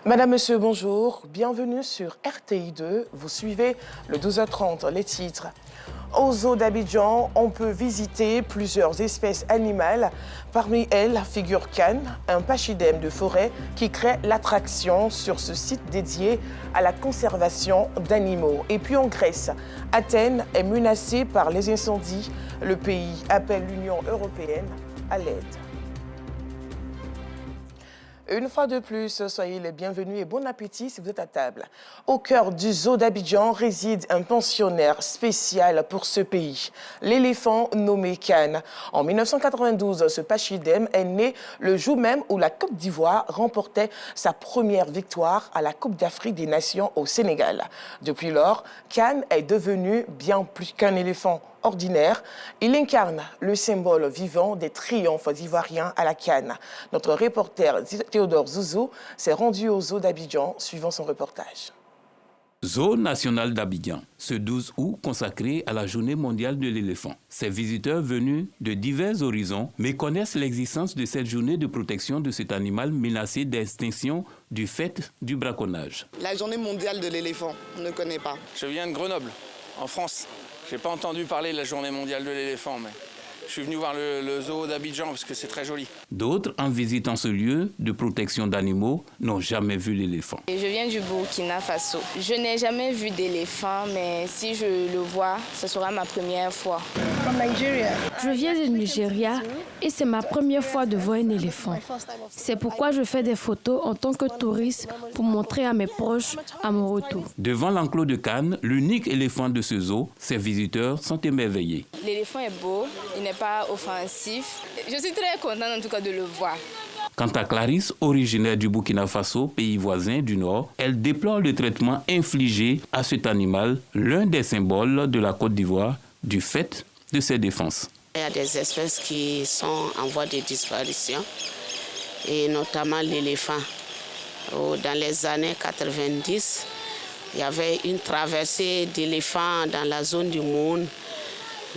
Madame, Monsieur, bonjour. Bienvenue sur RTI2. Vous suivez le 12h30, les titres. Au zoo d'Abidjan, on peut visiter plusieurs espèces animales. Parmi elles figure Cannes, un pachyderme de forêt qui crée l'attraction sur ce site dédié à la conservation d'animaux. Et puis en Grèce, Athènes est menacée par les incendies. Le pays appelle l'Union européenne à l'aide. Une fois de plus, soyez les bienvenus et bon appétit si vous êtes à table. Au cœur du zoo d'Abidjan réside un pensionnaire spécial pour ce pays, l'éléphant nommé Cannes. En 1992, ce pachyderme est né le jour même où la Côte d'Ivoire remportait sa première victoire à la Coupe d'Afrique des Nations au Sénégal. Depuis lors, Cannes est devenu bien plus qu'un éléphant ordinaire. Il incarne le symbole vivant des triomphes ivoiriens à la Cannes. Notre reporter Théodore Zouzou s'est rendu au zoo d'Abidjan, suivant son reportage. Zoo national d'Abidjan, ce 12 août consacré à la journée mondiale de l'éléphant. Ces visiteurs venus de divers horizons méconnaissent l'existence de cette journée de protection de cet animal menacé d'extinction du fait du braconnage. La journée mondiale de l'éléphant, on ne connaît pas. Je viens de Grenoble, en France. Je n'ai pas entendu parler de la journée mondiale de l'éléphant, mais je suis venu voir le zoo d'Abidjan parce que c'est très joli. D'autres, en visitant ce lieu de protection d'animaux, n'ont jamais vu l'éléphant. Je viens du Burkina Faso. Je n'ai jamais vu d'éléphant, mais si je le vois, ce sera ma première fois. Je viens du Nigeria et c'est ma première fois de voir un éléphant. C'est pourquoi je fais des photos en tant que touriste pour montrer à mes proches à mon retour. Devant l'enclos de Cannes, l'unique éléphant de ce zoo, ses visiteurs sont émerveillés. L'éléphant est beau, il n'est pas offensif. Je suis très contente en tout cas de le voir. Quant à Clarisse, originaire du Burkina Faso, pays voisin du Nord, elle déplore le traitement infligé à cet animal, l'un des symboles de la Côte d'Ivoire, du fait de ses défenses. Il y a des espèces qui sont en voie de disparition, et notamment l'éléphant. Dans les années 90, il y avait une traversée d'éléphants dans la zone du Moun.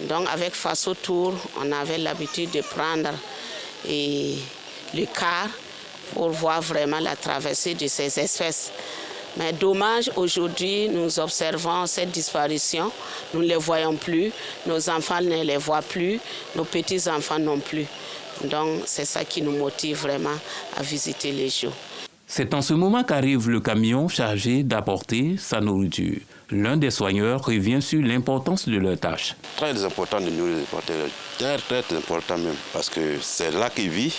Donc avec Faso Tour, on avait l'habitude de prendre le car pour voir vraiment la traversée de ces espèces. Mais dommage, aujourd'hui, nous observons cette disparition. Nous ne les voyons plus, nos enfants ne les voient plus, nos petits-enfants non plus. Donc c'est ça qui nous motive vraiment à visiter les zoos. C'est en ce moment qu'arrive le camion chargé d'apporter sa nourriture. L'un des soigneurs revient sur l'importance de leur tâche. Très important de nourrir les porteurs, très important même, parce que c'est là qu'ils vivent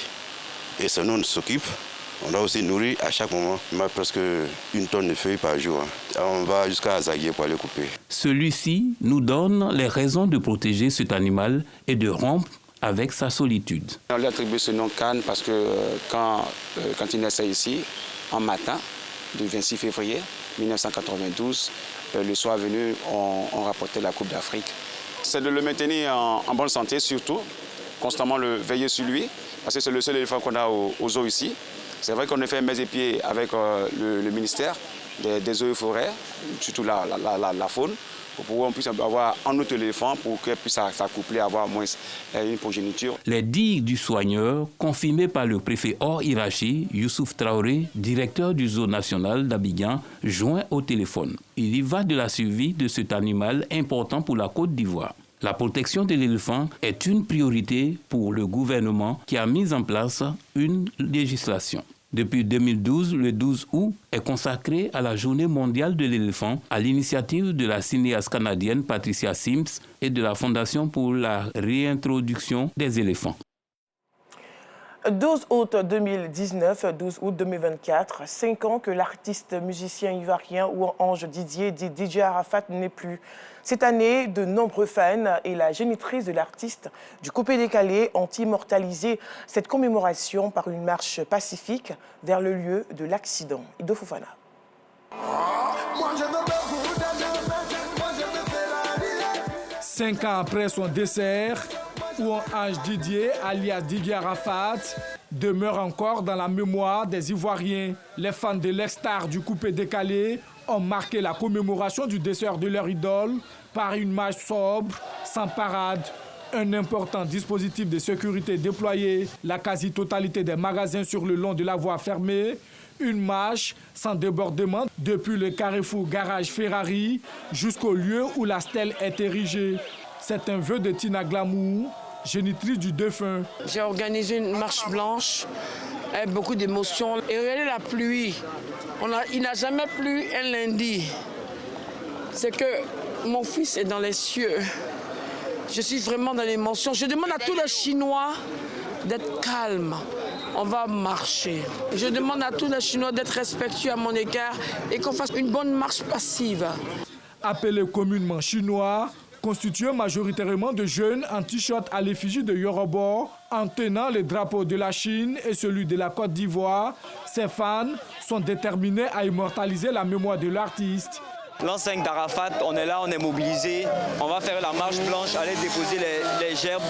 et c'est nous qui s'occupe. On doit aussi nourrir à chaque moment, presque 1 tonne de feuilles par jour. On va jusqu'à Azaguié pour les couper. Celui-ci nous donne les raisons de protéger cet animal et de rompre avec sa solitude. On lui attribue ce nom Cannes parce que quand il naissait ici, en matin, du 26 février 1992, le soir venu, on rapportait la Coupe d'Afrique. C'est de le maintenir en bonne santé surtout, constamment veiller sur lui, parce que c'est le seul éléphant qu'on a au zoo ici. C'est vrai qu'on a fait mains et pieds avec le ministère des eaux et forêts, surtout la faune, pour pouvoir puisse avoir un autre éléphant pour qu'elle puisse s'accoupler, avoir moins une progéniture. Les dires du soigneur, confirmés par le préfet Or Irachi, Youssouf Traoré, directeur du zoo national d'Abidjan, joint au téléphone. Il y va de la survie de cet animal important pour la Côte d'Ivoire. La protection de l'éléphant est une priorité pour le gouvernement qui a mis en place une législation. Depuis 2012, le 12 août est consacré à la Journée mondiale de l'éléphant à l'initiative de la cinéaste canadienne Patricia Sims et de la Fondation pour la réintroduction des éléphants. 12 août 2019, 12 août 2024, 5 ans que l'artiste musicien ivoirien Ouange Didier, dit DJ Arafat, n'est plus. Cette année, de nombreux fans et la génitrice de l'artiste du Coupé-Décalé ont immortalisé cette commémoration par une marche pacifique vers le lieu de l'accident. Ido Fofana. 5 ans après son décès, Ouange Didier, alias Didier Arafat, demeure encore dans la mémoire des Ivoiriens. Les fans de l'ex-star du Coupé-Décalé ont marqué la commémoration du décès de leur idole par une marche sobre, sans parade Un important dispositif de sécurité déployé, la quasi-totalité des magasins sur le long de la voie fermée, une marche sans débordement depuis le carrefour garage Ferrari jusqu'au lieu où la stèle est érigée. C'est un vœu de Tina Glamour, génitrice du défunt. J'ai organisé une marche blanche avec beaucoup d'émotions. Et regardez la pluie. Il n'a jamais plu un lundi. C'est que mon fils est dans les cieux. Je suis vraiment dans l'émotion. Je demande à tous les Chinois d'être calmes. On va marcher. Je demande à tous les Chinois d'être respectueux à mon égard et qu'on fasse une bonne marche passive. Appelé communément chinois, constitué majoritairement de jeunes en t-shirt à l'effigie de Yoruba, en tenant le drapeau de la Chine et celui de la Côte d'Ivoire, ces fans sont déterminés à immortaliser la mémoire de l'artiste. L'an 5 d'Arafat, on est là, on est mobilisé. On va faire la marche blanche, aller déposer les gerbes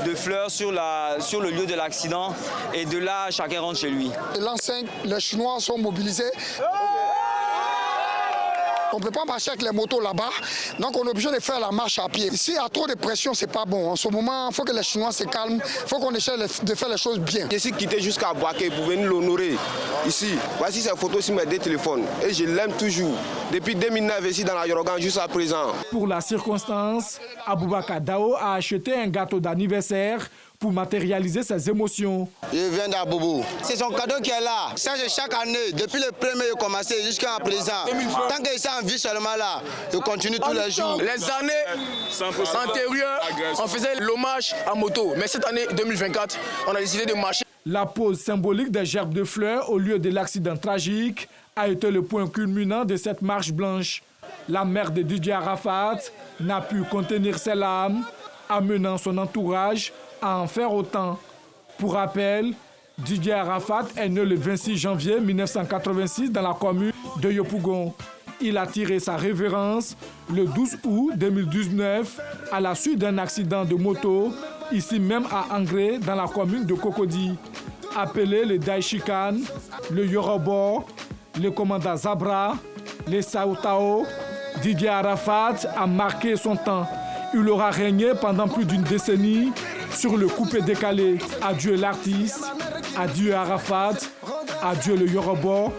de fleurs sur le lieu de l'accident. Et de là, chacun rentre chez lui. L'an 5, les Chinois sont mobilisés. On ne peut pas marcher avec les motos là-bas, donc on est obligé de faire la marche à pied. S'il y a trop de pression, c'est pas bon. En ce moment, il faut que les Chinois se calment, il faut qu'on essaie de faire les choses bien. Je suis quitté jusqu'à Boaké pour venir l'honorer ici. Voici ces photos sur mes deux téléphones et je l'aime toujours. Depuis 2009 ici dans la Yorogan jusqu'à présent. Pour la circonstance, Aboubakar Dao a acheté un gâteau d'anniversaire pour matérialiser ses émotions. Je viens d'Abobo. C'est son cadeau qui est là. Ça, c'est chaque année, depuis le premier commencé jusqu'à présent. Tant qu'il est en vie seulement là, je continue tous les jours. Les années antérieures, on faisait l'hommage à moto. Mais cette année 2024, on a décidé de marcher. La pose symbolique des gerbes de fleurs au lieu de l'accident tragique a été le point culminant de cette marche blanche. La mère de Didier Arafat n'a pu contenir ses larmes, amenant son entourage à en faire autant. Pour rappel, Didier Arafat est né le 26 janvier 1986 dans la commune de Yopougon. Il a tiré sa révérence le 12 août 2019 à la suite d'un accident de moto, ici même à Angré, dans la commune de Cocody. Appelé le Daishikan, le Yoruba, le commandant Zabra, le Saotao, Didier Arafat a marqué son temps. Il aura régné pendant plus d'une décennie sur le coupé-décalé. Adieu l'artiste, adieu Arafat, adieu le Yoruba.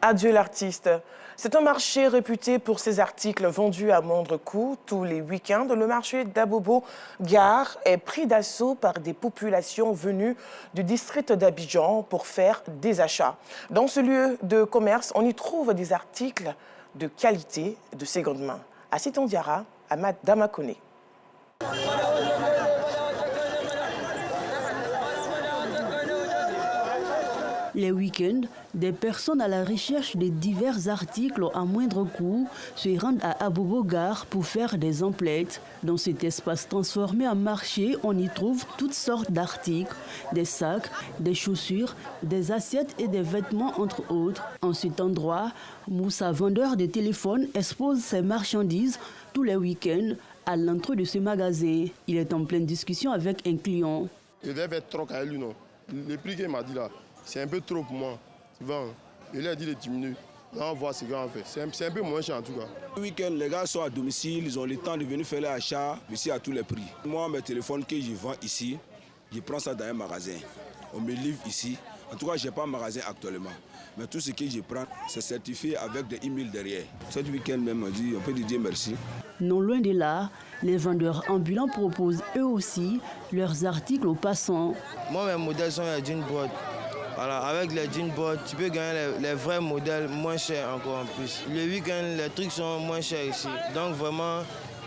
Adieu l'artiste. C'est un marché réputé pour ses articles vendus à moindre coût. Tous les week-ends, le marché d'Abobo Gare est pris d'assaut par des populations venues du district d'Abidjan pour faire des achats. Dans ce lieu de commerce, on y trouve des articles de qualité de seconde main. À Sitondiara, à Damakone. Les week-ends, des personnes à la recherche de divers articles à moindre coût se rendent à Abobo Gare pour faire des emplettes. Dans cet espace transformé en marché, on y trouve toutes sortes d'articles, des sacs, des chaussures, des assiettes et des vêtements entre autres. En cet endroit, Moussa, vendeur de téléphones, expose ses marchandises tous les week-ends à l'entrée de ce magasin. Il est en pleine discussion avec un client. Je devais être trop à lui, non. Le prix qu'il m'a dit là, c'est un peu trop pour moi. Tu vois, il lui a dit de diminuer. Là, on voit ce qu'on fait. C'est un peu moins cher en tout cas. Le week-end, les gars sont à domicile, ils ont le temps de venir faire les achats, ici à tous les prix. Moi, mes téléphones que je vends ici, je prends ça dans un magasin. On me livre ici. En tout cas, je n'ai pas de magasin actuellement. Mais tout ce que je prends, c'est certifié avec des emails derrière. Cet week-end même, on peut dire merci. Non loin de là, les vendeurs ambulants proposent eux aussi leurs articles aux passants. Moi, mes modèles sont les jean boards. Voilà, avec les jean boards, tu peux gagner les vrais modèles moins chers encore en plus. Le week-end, les trucs sont moins chers ici. Donc vraiment,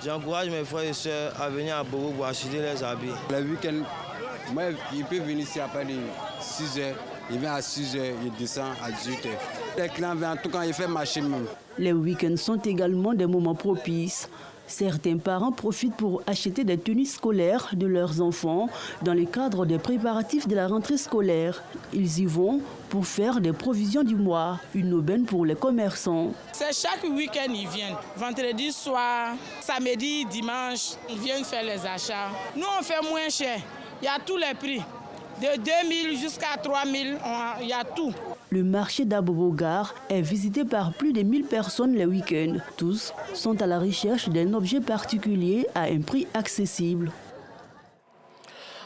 j'encourage mes frères et sœurs à venir à Bobo pour acheter les habits. Le week-end, moi, il peut venir ici à partir de 6 h. Il vient à 6 h, il descend à 18 h. Les clients viennent, en tout cas, il fait marcher même. Les week-ends sont également des moments propices. Certains parents profitent pour acheter des tenues scolaires de leurs enfants dans le cadre des préparatifs de la rentrée scolaire. Ils y vont pour faire des provisions du mois, une aubaine pour les commerçants. C'est chaque week-end ils viennent. Vendredi soir, samedi, dimanche, ils viennent faire les achats. Nous on fait moins cher. Il y a tous les prix. De 2000 jusqu'à 3000, il y a tout. Le marché d'Abobo-Gare est visité par plus de 1000 personnes les week-ends. Tous sont à la recherche d'un objet particulier à un prix accessible.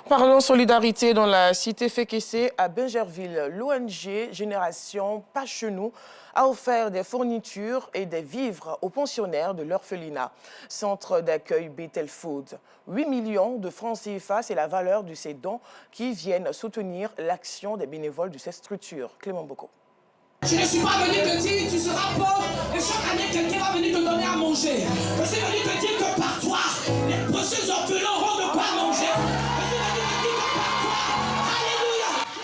Parlons solidarité dans la cité Fékessé à Bingerville. L'ONG Génération Pas Chez Nous a offert des fournitures et des vivres aux pensionnaires de l'orphelinat. Centre d'accueil Bethel Food. 8 millions de francs CFA, c'est la valeur de ces dons qui viennent soutenir l'action des bénévoles de cette structure. Clément Boko. Je ne suis pas venu te dire tu seras pauvre et chaque année quelqu'un va venir te donner à manger. Je suis venu te dire que par toi, les prochains orphelins auront de quoi manger.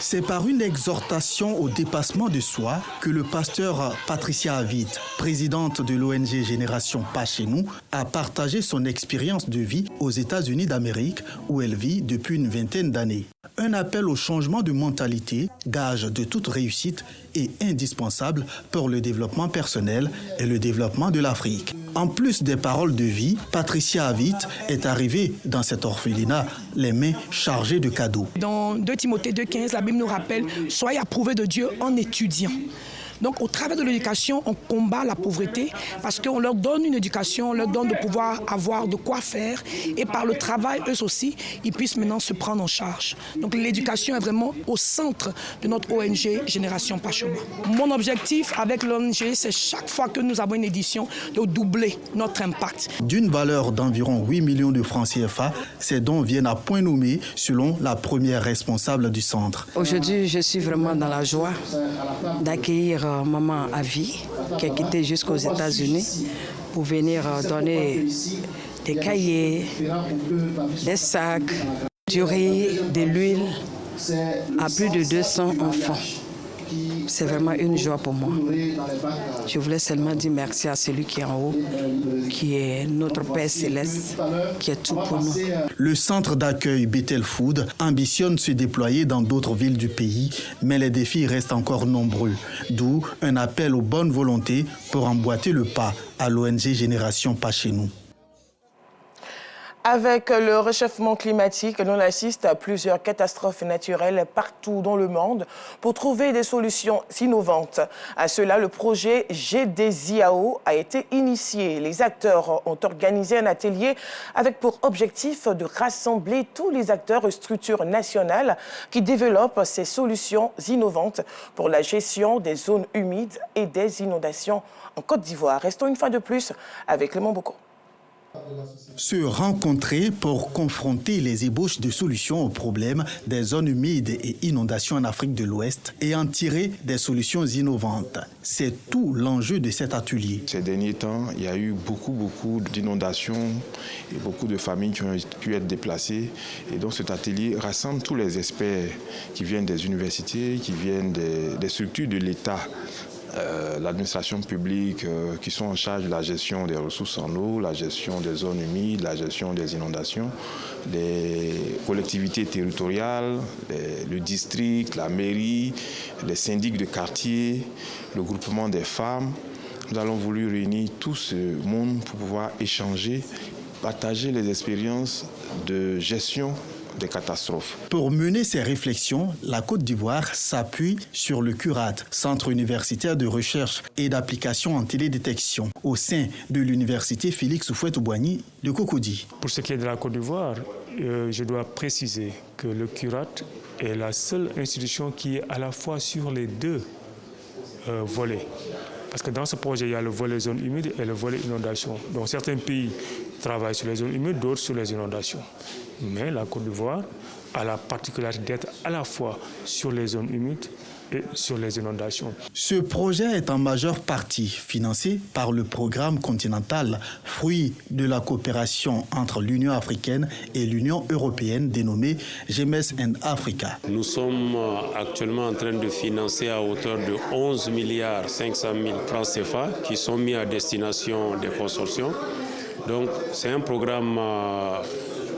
C'est par une exhortation au dépassement de soi que le pasteur Patricia Avid, présidente de l'ONG Génération Pas Chez Nous, a partagé son expérience de vie aux États-Unis d'Amérique où elle vit depuis une vingtaine d'années. Un appel au changement de mentalité, gage de toute réussite et indispensable pour le développement personnel et le développement de l'Afrique. En plus des paroles de vie, Patricia Avid est arrivée dans cet orphelinat les mains chargées de cadeaux. Dans 2 Timothée 2,15, la Bible nous rappelle « Soyez approuvés de Dieu en étudiant ». Donc, au travers de l'éducation, on combat la pauvreté parce qu'on leur donne une éducation, on leur donne de pouvoir avoir de quoi faire et par le travail, eux aussi, ils puissent maintenant se prendre en charge. Donc, l'éducation est vraiment au centre de notre ONG Génération Pas Chez Nous. Mon objectif avec l'ONG, c'est chaque fois que nous avons une édition, de doubler notre impact. D'une valeur d'environ 8 millions de francs CFA, ces dons viennent à point nommé selon la première responsable du centre. Aujourd'hui, je suis vraiment dans la joie d'accueillir maman Avi, qui a quitté jusqu'aux États-Unis pour venir donner des cahiers, des sacs, du riz, de l'huile à plus de 200 enfants. C'est vraiment une joie pour moi. Je voulais seulement dire merci à celui qui est en haut, qui est notre Père Céleste, qui est tout pour nous. Le centre d'accueil Bethel Food ambitionne se déployer dans d'autres villes du pays, mais les défis restent encore nombreux. D'où un appel aux bonnes volontés pour emboîter le pas à l'ONG Génération Pas Chez Nous. Avec le réchauffement climatique, l'on assiste à plusieurs catastrophes naturelles partout dans le monde pour trouver des solutions innovantes. À cela, le projet GDZIAO a été initié. Les acteurs ont organisé un atelier avec pour objectif de rassembler tous les acteurs et structures nationales qui développent ces solutions innovantes pour la gestion des zones humides et des inondations en Côte d'Ivoire. Restons une fois de plus avec Clément Boko. Se rencontrer pour confronter les ébauches de solutions aux problèmes des zones humides et inondations en Afrique de l'Ouest et en tirer des solutions innovantes. C'est tout l'enjeu de cet atelier. Ces derniers temps, il y a eu beaucoup d'inondations et beaucoup de familles qui ont pu être déplacées. Et donc cet atelier rassemble tous les experts qui viennent des universités, qui viennent des structures de l'État. L'administration publique qui sont en charge de la gestion des ressources en eau, la gestion des zones humides, la gestion des inondations, les collectivités territoriales, le district, la mairie, les syndics de quartier, le groupement des femmes. Nous avons voulu réunir tout ce monde pour pouvoir échanger, partager les expériences de gestion des catastrophes. Pour mener ces réflexions, la Côte d'Ivoire s'appuie sur le CURAT, Centre universitaire de recherche et d'application en télédétection, au sein de l'université Félix Houphouët-Boigny de Cocody. Pour ce qui est de la Côte d'Ivoire, je dois préciser que le CURAT est la seule institution qui est à la fois sur les deux volets. Parce que dans ce projet, il y a le volet zone humide et le volet inondation. Donc certains pays travaillent sur les zones humides, d'autres sur les inondations. Mais la Côte d'Ivoire a la particularité d'être à la fois sur les zones humides et sur les inondations. Ce projet est en majeure partie financé par le programme continental, fruit de la coopération entre l'Union africaine et l'Union européenne dénommée GMES and Africa. Nous sommes actuellement en train de financer à hauteur de 11 milliards 500 000 francs CFA qui sont mis à destination des consortiums. Donc c'est un programme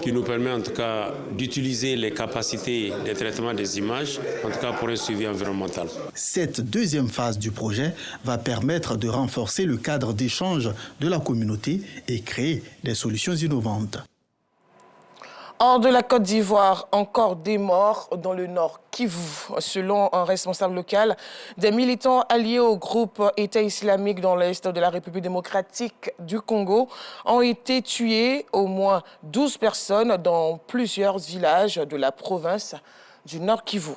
qui nous permet en tout cas d'utiliser les capacités de traitement des images, en tout cas pour un suivi environnemental. Cette deuxième phase du projet va permettre de renforcer le cadre d'échange de la communauté et créer des solutions innovantes. Hors de la Côte d'Ivoire, encore des morts dans le nord Kivu. Selon un responsable local, des militants alliés au groupe État islamique dans l'est de la République démocratique du Congo ont été tués. Au moins 12 personnes dans plusieurs villages de la province du nord Kivu.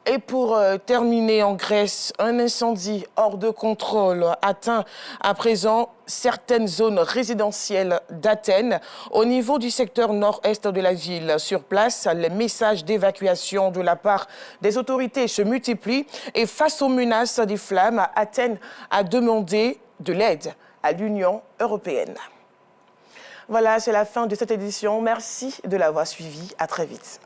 Et pour terminer en Grèce, un incendie hors de contrôle atteint à présent certaines zones résidentielles d'Athènes. Au niveau du secteur nord-est de la ville, sur place, les messages d'évacuation de la part des autorités se multiplient. Et face aux menaces des flammes, Athènes a demandé de l'aide à l'Union européenne. Voilà, c'est la fin de cette édition. Merci de l'avoir suivi. À très vite.